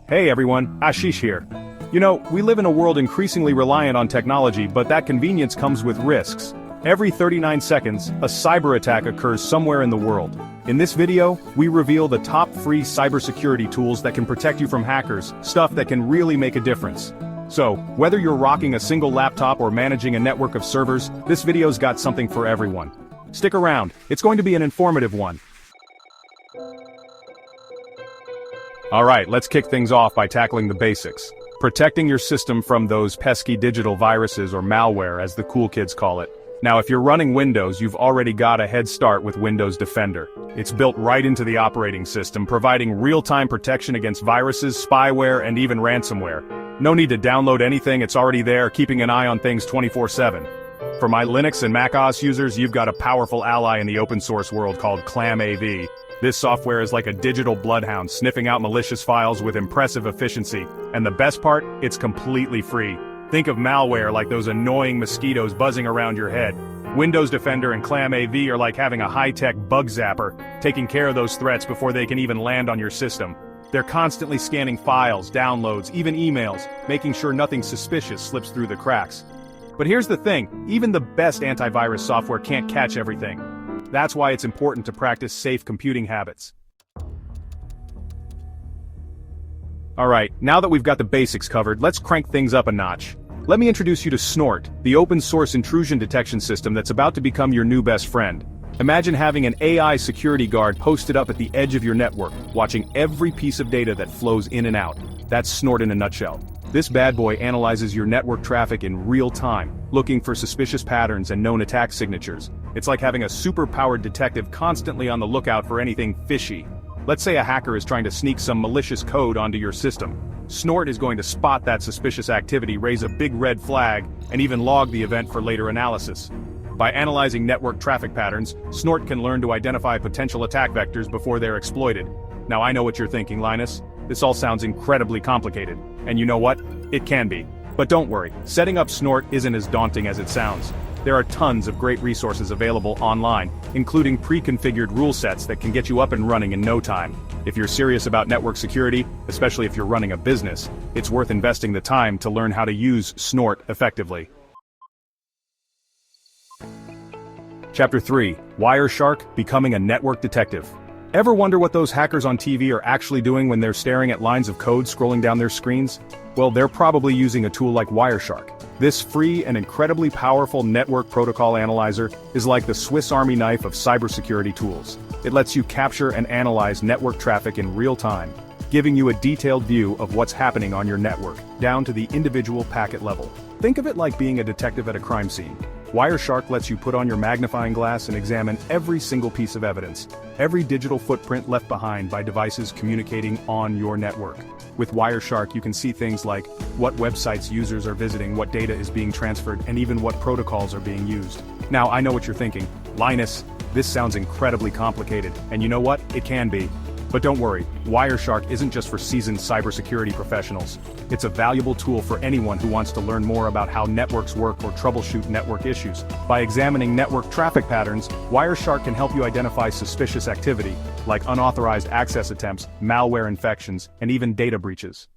Hey everyone, Ashish here. You know, we live in a world increasingly reliant on technology, but that convenience comes with risks. Every 39 seconds, a cyber attack occurs somewhere in the world. In this video, we reveal the top free cybersecurity tools that can protect you from hackers, stuff that can really make a difference. So, whether you're rocking a single laptop or managing a network of servers, this video's got something for everyone. Stick around, it's going to be an informative one. Alright, let's kick things off by tackling the basics. Protecting your system from those pesky digital viruses or malware, as the cool kids call it. Now, if you're running Windows, you've already got a head start with Windows Defender. It's built right into the operating system, providing real-time protection against viruses, spyware, and even ransomware. No need to download anything, it's already there, keeping an eye on things 24/7. For my Linux and Mac OS users, you've got a powerful ally in the open source world called ClamAV. This software is like a digital bloodhound, sniffing out malicious files with impressive efficiency. And the best part, it's completely free. Think of malware like those annoying mosquitoes buzzing around your head. Windows Defender and ClamAV are like having a high-tech bug zapper, taking care of those threats before they can even land on your system. They're constantly scanning files, downloads, even emails, making sure nothing suspicious slips through the cracks. But here's the thing, even the best antivirus software can't catch everything. That's why it's important to practice safe computing habits. Alright, now that we've got the basics covered, let's crank things up a notch. Let me introduce you to Snort, the open-source intrusion detection system that's about to become your new best friend. Imagine having an AI security guard posted up at the edge of your network, watching every piece of data that flows in and out. That's Snort in a nutshell. This bad boy analyzes your network traffic in real time, looking for suspicious patterns and known attack signatures. It's like having a super-powered detective constantly on the lookout for anything fishy. Let's say a hacker is trying to sneak some malicious code onto your system. Snort is going to spot that suspicious activity, raise a big red flag, and even log the event for later analysis. By analyzing network traffic patterns, Snort can learn to identify potential attack vectors before they're exploited. Now I know what you're thinking, Linus. This all sounds incredibly complicated. And you know what? It can be. But don't worry, setting up Snort isn't as daunting as it sounds. There are tons of great resources available online, including pre-configured rule sets that can get you up and running in no time. If you're serious about network security, especially if you're running a business, it's worth investing the time to learn how to use Snort effectively. Chapter 3, Wireshark, Becoming a Network Detective. Ever wonder what those hackers on TV are actually doing when they're staring at lines of code scrolling down their screens? Well, they're probably using a tool like Wireshark. This free and incredibly powerful network protocol analyzer is like the Swiss Army knife of cybersecurity tools. It lets you capture and analyze network traffic in real time, giving you a detailed view of what's happening on your network, down to the individual packet level. Think of it like being a detective at a crime scene. Wireshark lets you put on your magnifying glass and examine every single piece of evidence, every digital footprint left behind by devices communicating on your network. With Wireshark, you can see things like what websites users are visiting, what data is being transferred, and even what protocols are being used. Now, I know what you're thinking. Linus, this sounds incredibly complicated, and you know what? It can be. But don't worry, Wireshark isn't just for seasoned cybersecurity professionals. It's a valuable tool for anyone who wants to learn more about how networks work or troubleshoot network issues. By examining network traffic patterns, Wireshark can help you identify suspicious activity, like unauthorized access attempts, malware infections, and even data breaches.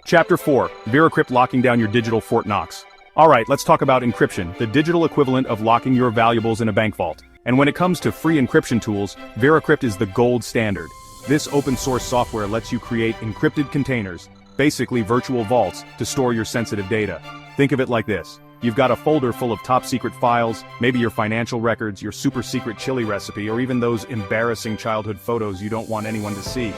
Chapter 4, VeraCrypt, Locking Down Your Digital Fort Knox. Alright, let's talk about encryption, the digital equivalent of locking your valuables in a bank vault. And when it comes to free encryption tools, VeraCrypt is the gold standard. This open-source software lets you create encrypted containers, basically virtual vaults, to store your sensitive data. Think of it like this. You've got a folder full of top-secret files, maybe your financial records, your super-secret chili recipe, or even those embarrassing childhood photos you don't want anyone to see.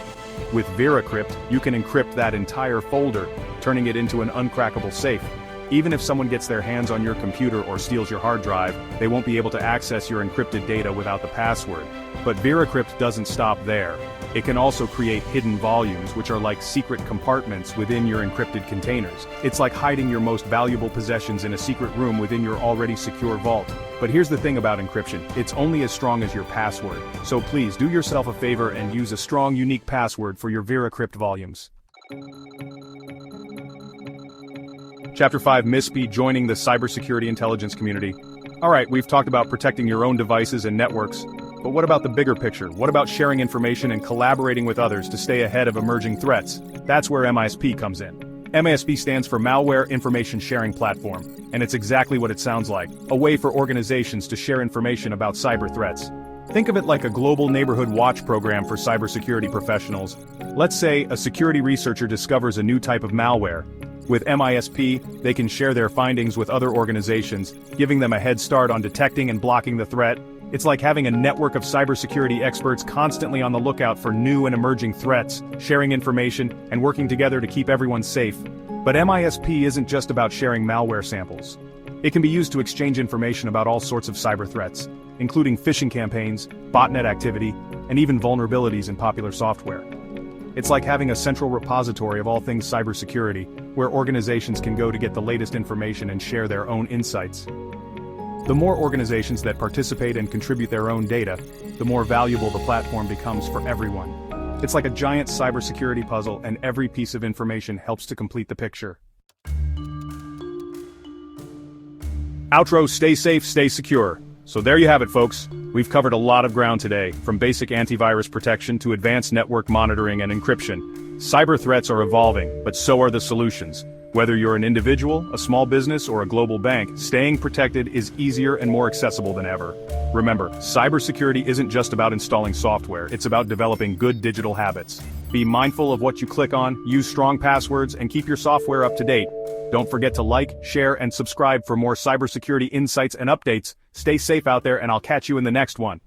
With VeraCrypt, you can encrypt that entire folder, turning it into an uncrackable safe. Even if someone gets their hands on your computer or steals your hard drive, they won't be able to access your encrypted data without the password. But VeraCrypt doesn't stop there. It can also create hidden volumes, which are like secret compartments within your encrypted containers. It's like hiding your most valuable possessions in a secret room within your already secure vault. But here's the thing about encryption, it's only as strong as your password. So please do yourself a favor and use a strong, unique password for your VeraCrypt volumes. Chapter 5, MISPE, Joining the Cybersecurity Intelligence Community. Alright, we've talked about protecting your own devices and networks. But what about the bigger picture? What about sharing information and collaborating with others to stay ahead of emerging threats? That's where MISP comes in. MISP stands for Malware Information Sharing Platform, and it's exactly what it sounds like, a way for organizations to share information about cyber threats. Think of it like a global neighborhood watch program for cybersecurity professionals. Let's say a security researcher discovers a new type of malware. With MISP, they can share their findings with other organizations, giving them a head start on detecting and blocking the threat. It's like having a network of cybersecurity experts constantly on the lookout for new and emerging threats, sharing information, and working together to keep everyone safe. But MISP isn't just about sharing malware samples. It can be used to exchange information about all sorts of cyber threats, including phishing campaigns, botnet activity, and even vulnerabilities in popular software. It's like having a central repository of all things cybersecurity, where organizations can go to get the latest information and share their own insights. The more organizations that participate and contribute their own data, the more valuable the platform becomes for everyone. It's like a giant cybersecurity puzzle, and every piece of information helps to complete the picture. Outro: stay safe, stay secure. So there you have it, folks. We've covered a lot of ground today, from basic antivirus protection to advanced network monitoring and encryption. Cyber threats are evolving, but so are the solutions. Whether you're an individual, a small business, or a global bank, staying protected is easier and more accessible than ever. Remember, cybersecurity isn't just about installing software, it's about developing good digital habits. Be mindful of what you click on, use strong passwords, and keep your software up to date. Don't forget to like, share, and subscribe for more cybersecurity insights and updates. Stay safe out there, and I'll catch you in the next one.